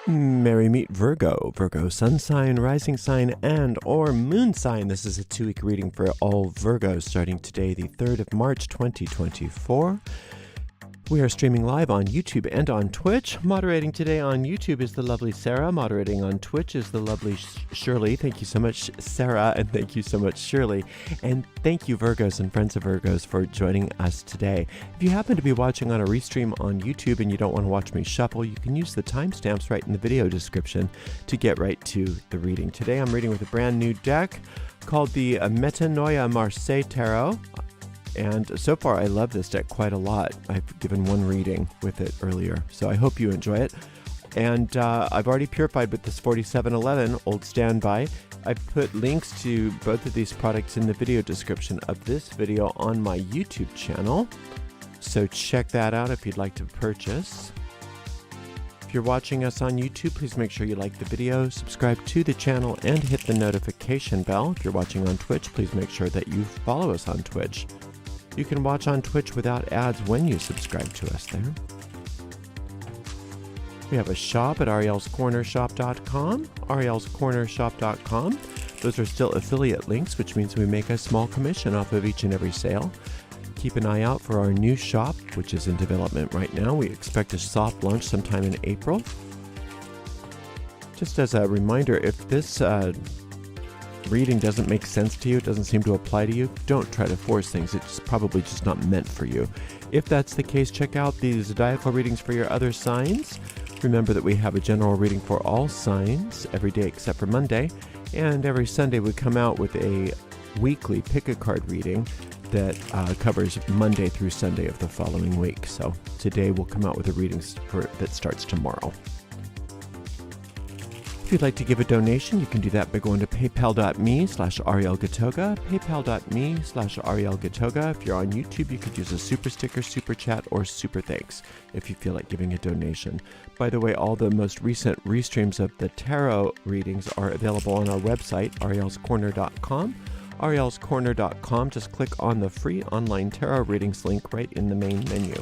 Merry meet Virgo. Virgo sun sign, rising sign, and or moon sign. This is a 2-week reading for all Virgos starting today, the 3rd of March, 2024. We are streaming live on YouTube and on Twitch. Moderating today on YouTube is the lovely Sarah. Moderating on Twitch is the lovely Shirley. Thank you so much, Sarah, and thank you so much, Shirley. And thank you, Virgos and friends of Virgos, for joining us today. If you happen to be watching on a restream on YouTube and you don't want to watch me shuffle, you can use the timestamps right in the video description to get right to the reading. Today I'm reading with a brand new deck called the Metanoia Marseille Tarot. And so far, I love this deck quite a lot. I've given one reading with it earlier, so I hope you enjoy it. And I've already purified with this 4711 old standby. I've put links to both of these products in the video description of this video on my YouTube channel. So check that out if you'd like to purchase. If you're watching us on YouTube, please make sure you like the video, subscribe to the channel, and hit the notification bell. If you're watching on Twitch, please make sure that you follow us on Twitch. You can watch on Twitch without ads when you subscribe to us there. We have a shop at arielscornershop.com, arielscornershop.com. Those are still affiliate links, which means we make a small commission off of each and every sale. Keep an eye out for our new shop, which is in development right now. We expect a soft launch sometime in April. Just as a reminder, if this reading doesn't make sense to you, it doesn't seem to apply to you, don't try to force things. It's probably just not meant for you. If that's the case, check out the zodiacal readings for your other signs. Remember that we have a general reading for all signs every day except for Monday, and every Sunday we come out with a weekly pick a card reading that covers Monday through Sunday of the following week. So today we'll come out with a reading that starts tomorrow. If you'd like to give a donation, you can do that by going to paypal.me/arielgatoga, paypal.me/arielgatoga. If you're on YouTube, you could use a super sticker, super chat, or super thanks if you feel like giving a donation. By the way, all the most recent restreams of the tarot readings are available on our website, arielscorner.com. arielscorner.com. Just click on the free online tarot readings link right in the main menu.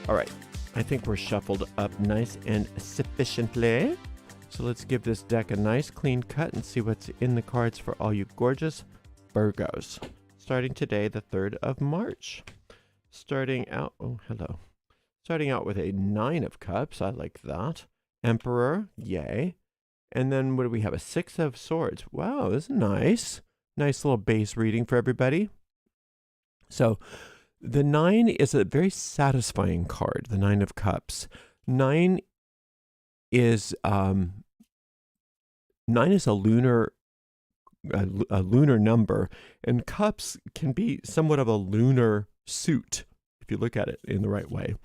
All right, I think we're shuffled up nice and sufficiently. So let's give this deck a nice clean cut and see what's in the cards for all you gorgeous Virgos. Starting today, the 3rd of March. Starting out with a 9 of Cups. I like that. Emperor, yay. And then what do we have? A 6 of Swords. Wow, this is nice. Nice little base reading for everybody. So the 9 is a very satisfying card, the 9 of Cups. 9 is a lunar number, and cups can be somewhat of a lunar suit if you look at it in the right way.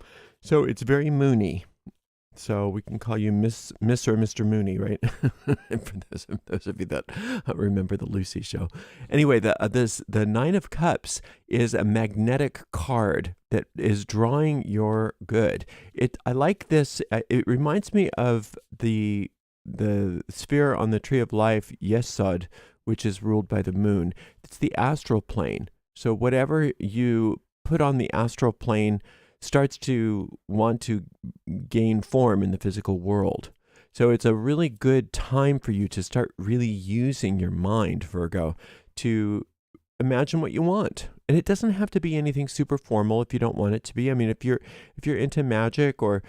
So it's very moony. So we can call you Miss or Mr. Mooney, right? For those of you that remember the Lucy show. Anyway, the 9 of Cups is a magnetic card that is drawing your good. I like this. It reminds me of the sphere on the Tree of Life, Yesod, which is ruled by the moon. It's the astral plane. So whatever you put on the astral plane starts to want to gain form in the physical world. So it's a really good time for you to start really using your mind, Virgo, to imagine what you want. And it doesn't have to be anything super formal if you don't want it to be. I mean, if you're into magic or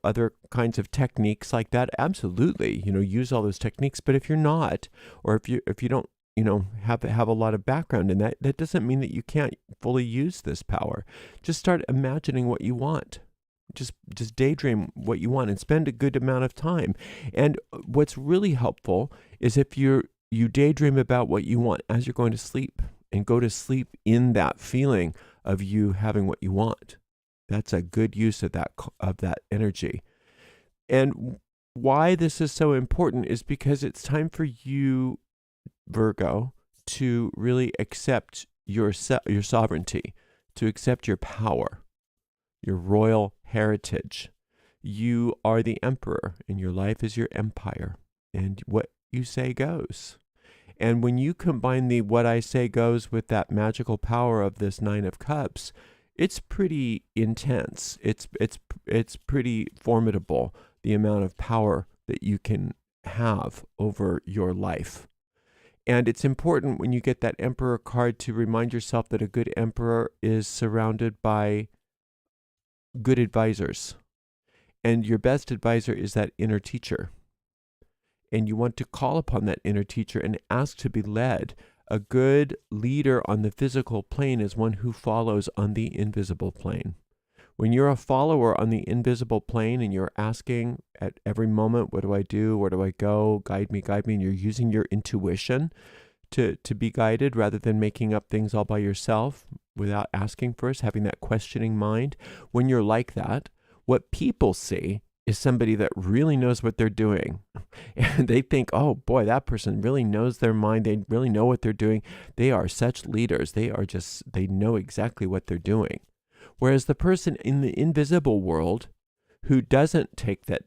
other kinds of techniques like that, absolutely, use all those techniques. But if you're not, or if you don't, have a lot of background in that doesn't mean that you can't fully use this power. Just start imagining what you want. Just daydream what you want and spend a good amount of time. And what's really helpful is if you daydream about what you want as you're going to sleep, and go to sleep in that feeling of you having what you want. That's a good use of that energy. And why this is so important is because it's time for you, Virgo, to really accept your sovereignty, to accept your power, your royal heritage. You are the emperor, and your life is your empire, and what you say goes. And when you combine the what I say goes with that magical power of this 9 of Cups, it's pretty intense. It's pretty formidable, the amount of power that you can have over your life. And it's important when you get that Emperor card to remind yourself that a good emperor is surrounded by good advisors. And your best advisor is that inner teacher. And you want to call upon that inner teacher and ask to be led. A good leader on the physical plane is one who follows on the invisible plane. When you're a follower on the invisible plane and you're asking at every moment, what do I do? Where do I go? Guide me, and you're using your intuition to be guided rather than making up things all by yourself without asking first, having that questioning mind. When you're like that, what people see is somebody that really knows what they're doing. And they think, oh boy, that person really knows their mind. They really know what they're doing. They are such leaders. They know exactly what they're doing. Whereas the person in the invisible world who doesn't take that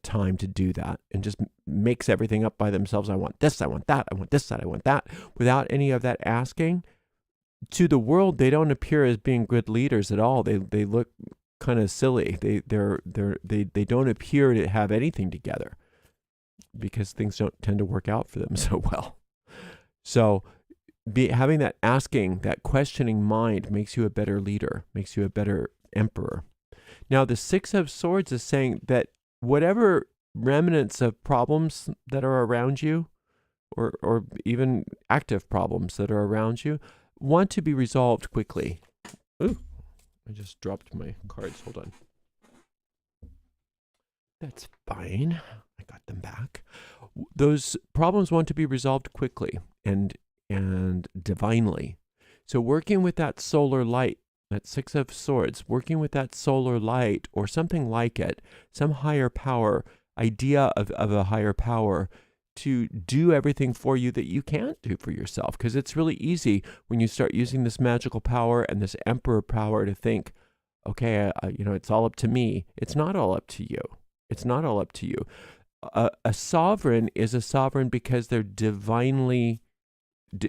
time to do that and just makes everything up by themselves, I want this, I want that, I want this, that, I want that, without any of that asking, to the world, they don't appear as being good leaders at all. They look kind of silly. They don't appear to have anything together because things don't tend to work out for them so well. So having that asking, that questioning mind makes you a better leader, makes you a better emperor. Now, the Six of Swords is saying that whatever remnants of problems that are around you, or even active problems that are around you, want to be resolved quickly. Ooh, I just dropped my cards. Hold on. That's fine. I got them back. Those problems want to be resolved quickly and divinely. So working with that solar light, that Six of Swords, working with that solar light or something like it, some higher power, idea of a higher power to do everything for you that you can't do for yourself. Because it's really easy when you start using this magical power and this emperor power to think, okay, it's all up to me. It's not all up to you. It's not all up to you. A sovereign is a sovereign because they're divinely,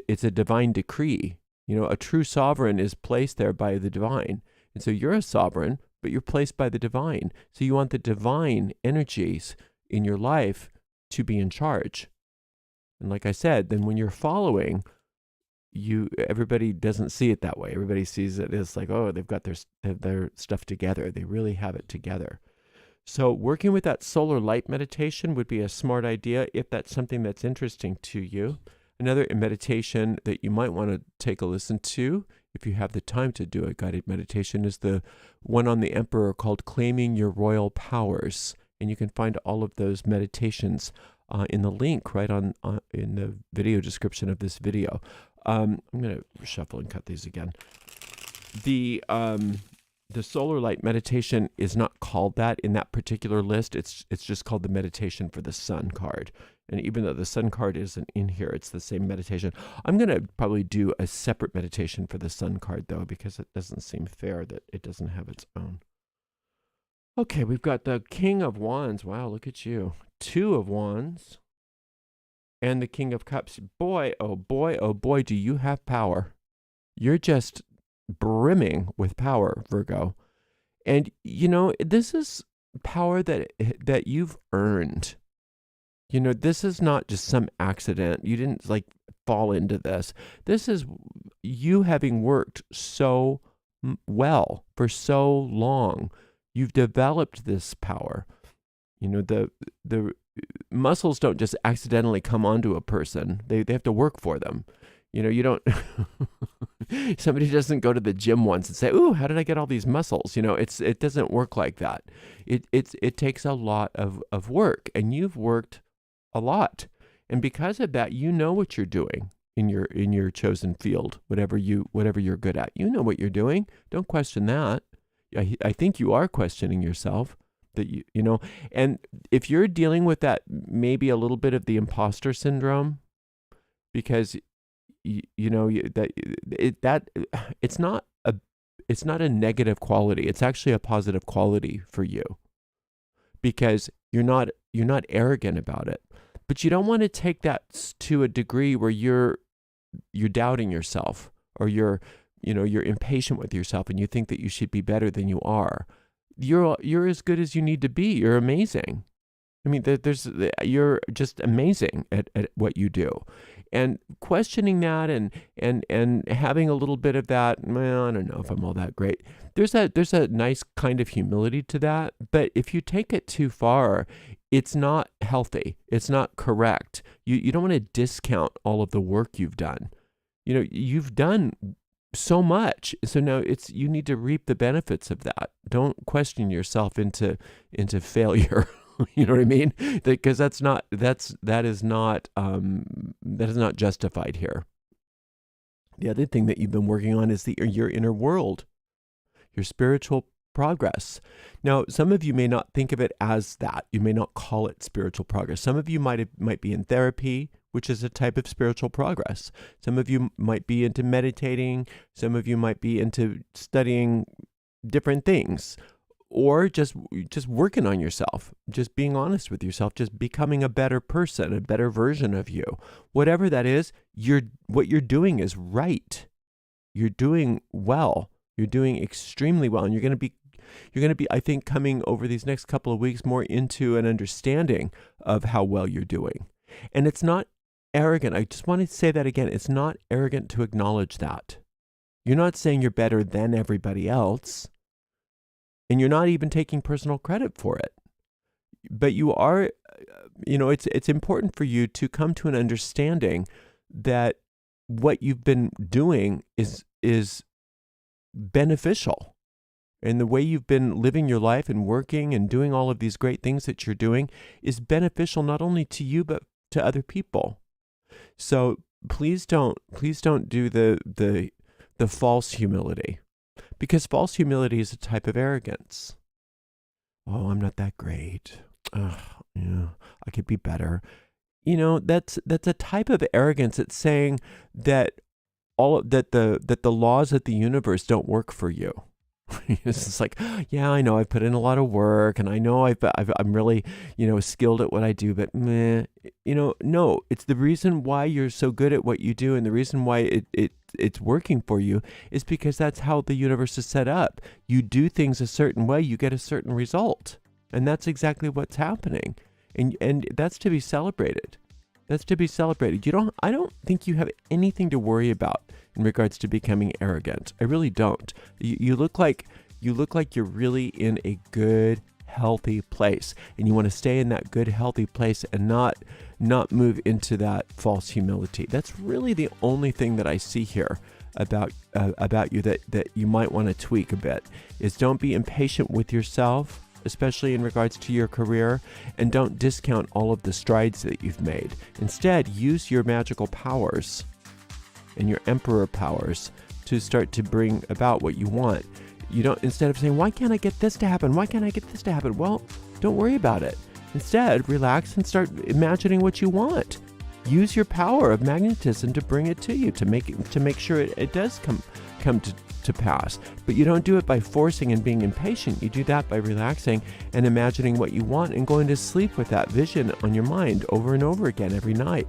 it's a divine decree. A true sovereign is placed there by the divine. And so you're a sovereign, but you're placed by the divine. So you want the divine energies in your life to be in charge. And like I said, then when you're following, everybody doesn't see it that way. Everybody sees it as like, oh, they've got their stuff together. They really have it together. So working with that solar light meditation would be a smart idea if that's something that's interesting to you. Another meditation that you might want to take a listen to, if you have the time to do a guided meditation, is the one on the Emperor called Claiming Your Royal Powers. And you can find all of those meditations in the link right in the video description of this video. I'm going to shuffle and cut these again. The solar light meditation is not called that in that particular list. It's just called the meditation for the sun card. And even though the sun card isn't in here, it's the same meditation. I'm going to probably do a separate meditation for the sun card, though, because it doesn't seem fair that it doesn't have its own. Okay, we've got the King of Wands. Wow, look at you. Two of Wands. And the King of Cups. Boy, oh boy, oh boy, do you have power. You're just brimming with power, Virgo. And, this is power that you've earned. This is not just some accident. You didn't fall into this. This is you having worked so well for so long. You've developed this power. The muscles don't just accidentally come onto a person. They have to work for them. You don't, somebody doesn't go to the gym once and say, ooh, how did I get all these muscles? It doesn't work like that. It takes a lot of work, and you've worked a lot. And because of that, you know what you're doing in your chosen field, whatever you're good at. You know what you're doing. Don't question that. I think you are questioning yourself that and if you're dealing with that, maybe a little bit of the imposter syndrome, because it's not a negative quality. It's actually a positive quality for you, because you're not arrogant about it. But you don't want to take that to a degree where you're doubting yourself, or you're impatient with yourself and you think that you should be better than you are. You're as good as you need to be. You're amazing. I mean, you're just amazing at what you do, and questioning that and having a little bit of that. Well, I don't know if I'm all that great. There's a nice kind of humility to that, but if you take it too far, it's not healthy. It's not correct. You don't want to discount all of the work you've done. You've done so much. So now you need to reap the benefits of that. Don't question yourself into failure. You know what I mean? Because that is not justified here. The other thing that you've been working on is your inner world, your spiritual progress. Now, some of you may not think of it as that. You may not call it spiritual progress. Some of you might be in therapy, which is a type of spiritual progress. Some of you might be into meditating. Some of you might be into studying different things, or just working on yourself, just being honest with yourself, just becoming a better person, a better version of you. Whatever that is, what you're doing is right. You're doing well. You're doing extremely well, and you're going to be, I think, coming over these next couple of weeks more into an understanding of how well you're doing. And it's not arrogant. I just want to say that again. It's not arrogant to acknowledge that. You're not saying you're better than everybody else, and you're not even taking personal credit for it. But you are, it's important for you to come to an understanding that what you've been doing is beneficial. And the way you've been living your life and working and doing all of these great things that you're doing is beneficial not only to you, but to other people. So please don't do the false humility, because false humility is a type of arrogance. Oh, I'm not that great. Yeah, I could be better. That's a type of arrogance. It's saying that the laws of the universe don't work for you. It's just like, yeah, I know I've put in a lot of work, and I know I'm really, skilled at what I do, but no, it's the reason why you're so good at what you do, and the reason why it's working for you is because that's how the universe is set up. You do things a certain way, you get a certain result, and that's exactly what's happening, and that's to be celebrated. That's to be celebrated. I don't think you have anything to worry about in regards to becoming arrogant. I really don't. You look like you're really in a good, healthy place, and you want to stay in that good, healthy place and not move into that false humility. That's really the only thing that I see here about you that you might want to tweak a bit. Is don't be impatient with yourself, especially in regards to your career, and don't discount all of the strides that you've made. Instead, use your magical powers and your emperor powers to start to bring about what you want. Instead of saying, why can't I get this to happen? Why can't I get this to happen? Well, don't worry about it. Instead, relax and start imagining what you want. Use your power of magnetism to bring it to you, to make sure it does come to pass. But you don't do it by forcing and being impatient. You do that by relaxing and imagining what you want and going to sleep with that vision on your mind over and over again every night.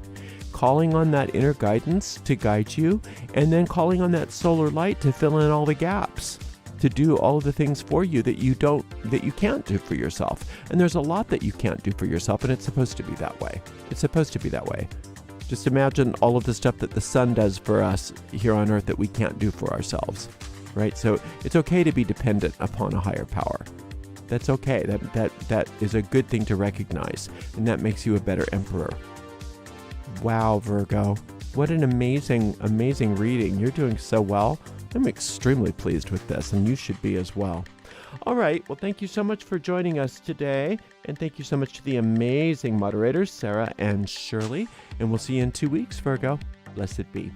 Calling on that inner guidance to guide you, and then calling on that solar light to fill in all the gaps, to do all of the things for you that you can't do for yourself. And there's a lot that you can't do for yourself, and it's supposed to be that way. It's supposed to be that way. Just imagine all of the stuff that the sun does for us here on Earth that we can't do for ourselves, right? So it's okay to be dependent upon a higher power. That's okay. That is a good thing to recognize, and that makes you a better emperor. Wow, Virgo. What an amazing, amazing reading. You're doing so well. I'm extremely pleased with this, and you should be as well. All right. Well, thank you so much for joining us today. And thank you so much to the amazing moderators, Sarah and Shirley. And we'll see you in 2 weeks, Virgo. Blessed be.